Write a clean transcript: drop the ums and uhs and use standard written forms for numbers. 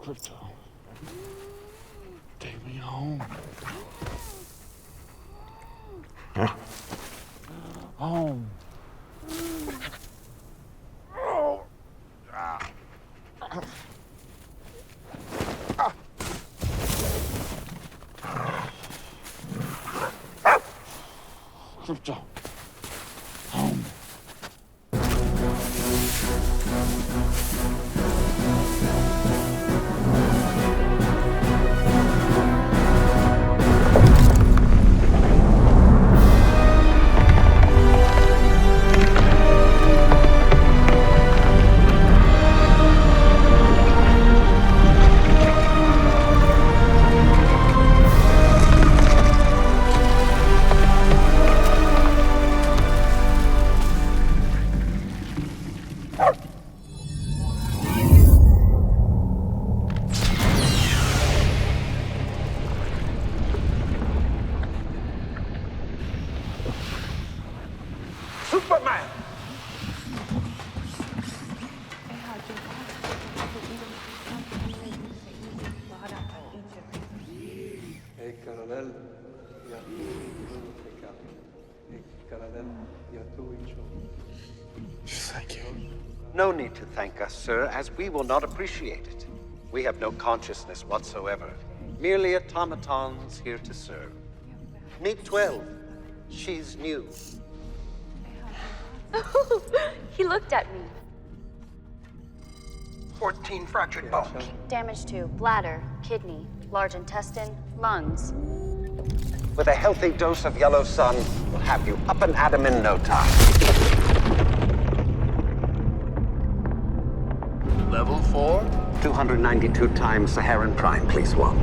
Crypto. Take me home. Home. Crypto. Home. Thank you. No need to thank us, sir, as we will not appreciate it. We have no consciousness whatsoever. Merely automatons here to serve. Meet 12. She's new. He looked at me. 14 fractured bones. Damage to bladder, kidney, large intestine, lungs. With a healthy dose of yellow sun, we'll have you up and at 'em in no time. Level 4? 292 times Saharan Prime, please, one.